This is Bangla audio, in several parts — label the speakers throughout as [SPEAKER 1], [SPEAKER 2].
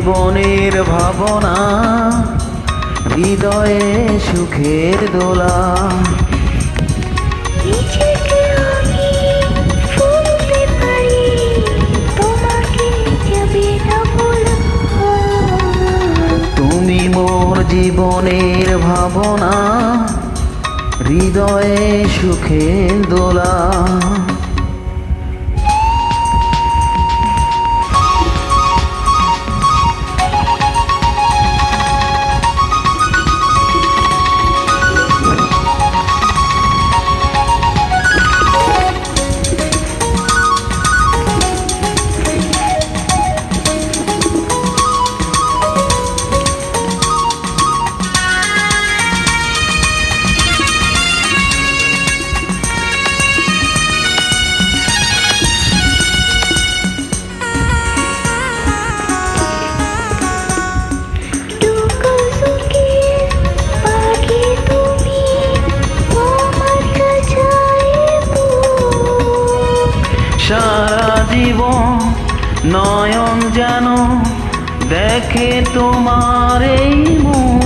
[SPEAKER 1] জীবনের ভাবনা, হৃদয়ে সুখের দোলা।
[SPEAKER 2] নিজেকে আমি ভুলতে পারি, তোমাকে যাবে না ভোলা।
[SPEAKER 1] তুমি মোর জীবনের ভাবনা, হৃদয়ে সুখের দোলা। সারা জীবন নয়ন যেন দেখে তোমার এই মুখ।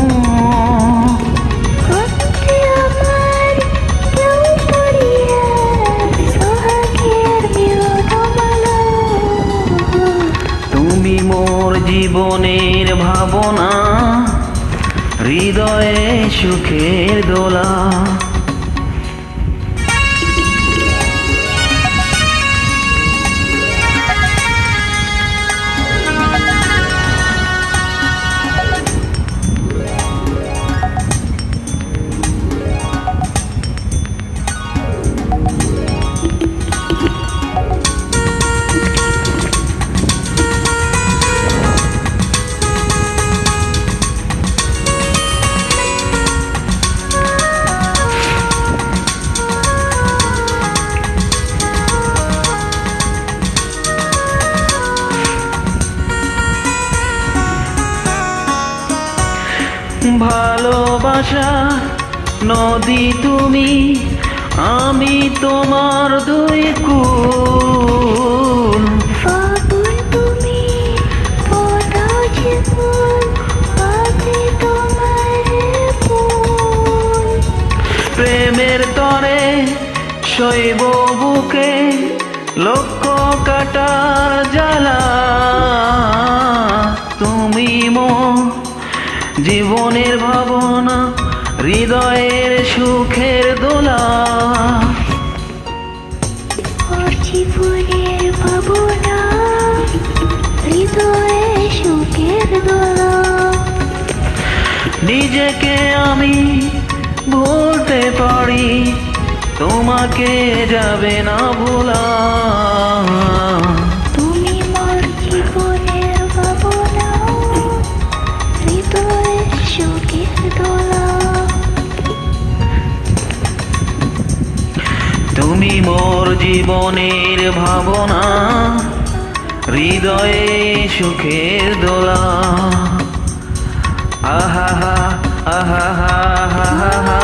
[SPEAKER 1] তুমি মোর জীবনের ভাবনা, হৃদয়ে সুখের দোলা। ভালোবাসা নদী তুমি, আমি তোমার দুই কুল।
[SPEAKER 2] ফাগুন তুমি, পদ্মা যে ফুল, আমি তোমার ফুল।
[SPEAKER 1] প্রেমের তরে শৈব বুকে লক্ষ কাটার জ্বালা। তুমি মোর জীবনের ভাবনা, হৃদয়ের সুখের দোলা।
[SPEAKER 2] জীবনের ভাবনা, হৃদয়ে সুখের দোলা।
[SPEAKER 1] নিজেকে আমি ভুলতে পারি, তোমাকে যাবে না ভোলা।
[SPEAKER 2] তুমি মোর জীবনের ভাবনা, হৃদয়ে সুখের দোলা।
[SPEAKER 1] তুমি মোর জীবনের ভাবনা, হৃদয়ে সুখের দোলা। আহা হা আহা হা হা হা।